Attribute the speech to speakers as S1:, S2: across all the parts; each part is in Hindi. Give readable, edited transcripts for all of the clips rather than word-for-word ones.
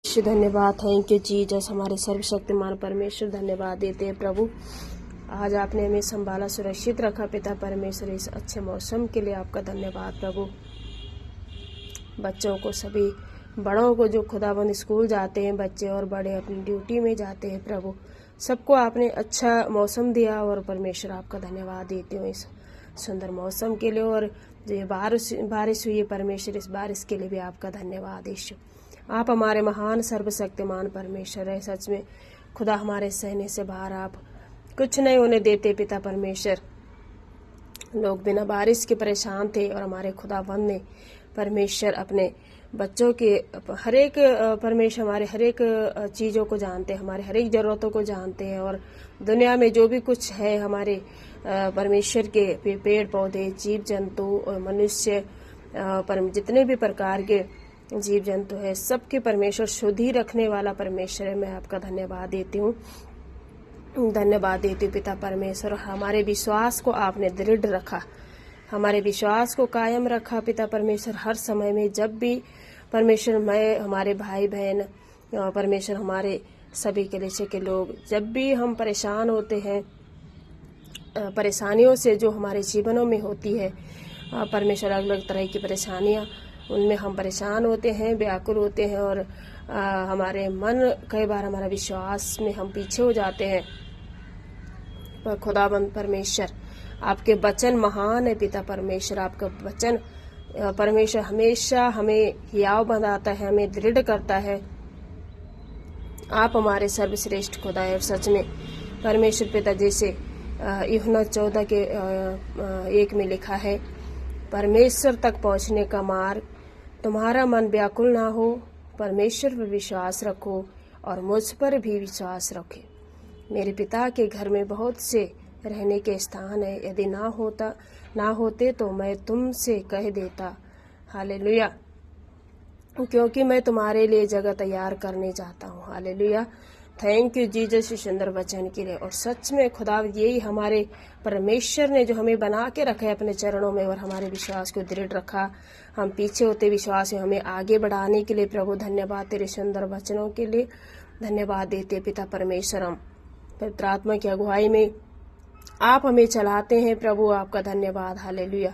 S1: धन्यवाद, थैंक यू जीसस। हमारे सर्वशक्तिमान परमेश्वर धन्यवाद देते हैं प्रभु। आज आपने हमें संभाला, सुरक्षित रखा पिता परमेश्वर। इस अच्छे मौसम के लिए आपका धन्यवाद प्रभु। बच्चों को, सभी बड़ों को जो खुदाबंद स्कूल जाते हैं, बच्चे और बड़े अपनी ड्यूटी में जाते हैं प्रभु, सबको आपने अच्छा मौसम दिया और परमेश्वर आपका धन्यवाद देते हो इस सुंदर मौसम के लिए। और जो ये बारिश हुई है परमेश्वर, इस बारिश के लिए भी आपका धन्यवाद यीशु। आप हमारे महान सर्वशक्तिमान परमेश्वर है। सच में खुदा, हमारे सहने से बाहर आप कुछ नहीं होने देते पिता परमेश्वर। लोग बिना बारिश के परेशान थे और हमारे खुदाबंद ने परमेश्वर अपने बच्चों के हर एक परमेश्वर हमारे हर एक चीज़ों को जानते हैं, हमारे हर एक ज़रूरतों को जानते हैं। और दुनिया में जो भी कुछ है हमारे परमेश्वर के पेड़ पौधे, जीव जंतु और मनुष्य, जितने भी प्रकार के जीव जंतु है, सबके परमेश्वर शुद्ध ही रखने वाला परमेश्वर है। मैं आपका धन्यवाद देती हूँ, धन्यवाद देती हूँ पिता परमेश्वर। हमारे विश्वास को आपने दृढ़ रखा, हमारे विश्वास को कायम रखा पिता परमेश्वर। हर समय में जब भी परमेश्वर, मैं, हमारे भाई बहन, परमेश्वर हमारे सभी कलीसिया के लोग, जब भी हम परेशान होते हैं, परेशानियों से जो हमारे जीवनों में होती है परमेश्वर, अलग अलग तरह की परेशानियाँ, उनमें हम परेशान होते हैं, व्याकुल होते हैं और हमारे मन, कई बार हमारा विश्वास में हम पीछे हो जाते हैं। पर खुदाबंद परमेश्वर, आपके वचन महान है पिता परमेश्वर। आपका वचन परमेश्वर हमेशा हमें हियाव बनाता है, हमें दृढ़ करता है। आप हमारे सर्वश्रेष्ठ खुदा है। और सच में परमेश्वर पिता, जैसे यूहन्ना 14 के 1 में लिखा है, परमेश्वर तक पहुंचने का मार्ग, तुम्हारा मन व्याकुल ना हो, परमेश्वर पर विश्वास रखो और मुझ पर भी विश्वास रखे। मेरे पिता के घर में बहुत से रहने के स्थान है, यदि ना होते तो मैं तुमसे कह देता। हालेलुया, क्योंकि मैं तुम्हारे लिए जगह तैयार करने जाता हूँ। हालेलुया, थैंक यू जीसस इस सुंदर वचन के लिए। और सच में खुदा, यही हमारे परमेश्वर ने जो हमें बना के रखा है अपने चरणों में और हमारे विश्वास को दृढ़ रखा। हम पीछे होते विश्वास में हमें आगे बढ़ाने के लिए प्रभु धन्यवाद, तेरे सुंदर वचनों के लिए धन्यवाद देते पिता परमेश्वर। हम पवित्र आत्मा की अगुवाई में आप हमें चलाते हैं प्रभु, आपका धन्यवाद। हालेलुया,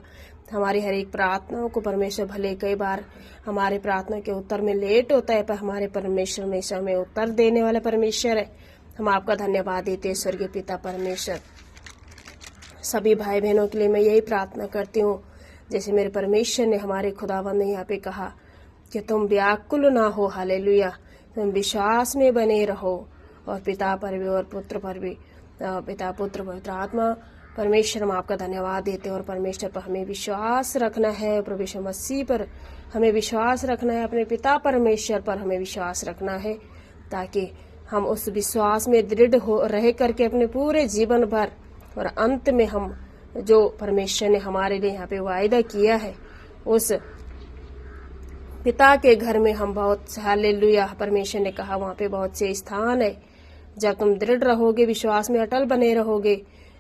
S1: हमारी हर एक प्रार्थनाओं को परमेश्वर, भले कई बार हमारे प्रार्थना के उत्तर में लेट होता है, पर हमारे परमेश्वर हमेशा हमें उत्तर देने वाला परमेश्वर है। हम आपका धन्यवाद देते हैं स्वर्गीय पिता परमेश्वर। सभी भाई बहनों के लिए मैं यही प्रार्थना करती हूँ, जैसे मेरे परमेश्वर ने, हमारे खुदावंद ने यहाँ पे कहा कि तुम व्याकुल ना हो। हालेलुया, तुम विश्वास में बने रहो और पिता पर भी और पुत्र पर भी, पिता पुत्र पवित्र आत्मा परमेश्वर, हम आपका धन्यवाद देते हैं। और परमेश्वर पर हमें विश्वास रखना है, प्रभु यीशु मसीह पर हमें विश्वास रखना है, अपने पिता परमेश्वर पर हमें विश्वास रखना है, ताकि हम उस विश्वास में दृढ़ हो रह करके अपने पूरे जीवन भर और अंत में हम जो परमेश्वर ने हमारे लिए यहाँ पे वायदा किया है, उस पिता के घर में हम बहुत, हालेलुया, परमेश्वर ने कहा वहाँ पे बहुत से स्थान है। जब तुम दृढ़ रहोगे, विश्वास में अटल बने रहोगे,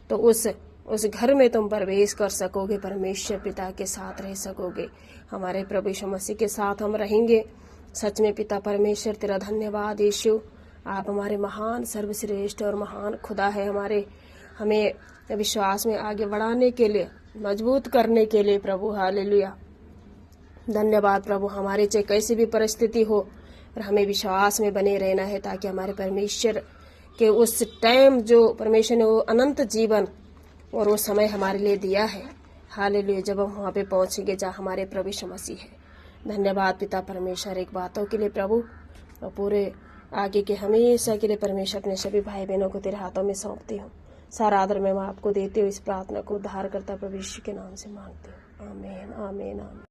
S1: तो उस घर में तुम प्रवेश कर सकोगे, परमेश्वर पिता के साथ रह सकोगे। हमारे प्रभु यीशु मसीह के साथ हम रहेंगे। सच में पिता परमेश्वर, तेरा धन्यवाद यीशु। आप हमारे महान, सर्वश्रेष्ठ और महान खुदा है। हमें विश्वास में आगे बढ़ाने के लिए, मजबूत करने के लिए प्रभु, हालेलुया, धन्यवाद प्रभु। हमारे चाहे कैसी भी परिस्थिति हो, और हमें विश्वास में बने रहना है, ताकि हमारे परमेश्वर के उस टाइम जो परमेश्वर ने वो अनंत जीवन और वो समय हमारे लिए दिया है, हालेलुया, जब हम वहाँ पे पहुँचेंगे जहाँ हमारे प्रभु यीशु मसीह है। धन्यवाद पिता परमेश्वर एक बातों के लिए प्रभु, और पूरे आगे के हमेशा के लिए परमेश्वर अपने सभी भाई बहनों को तेरे हाथों में सौंपती हूँ। सारा आदर मैं आपको देती हूँ। इस प्रार्थना को उद्धार करता प्रभु यीशु के नाम से मांगती हूँ। आमीन, आमीन, आमीन।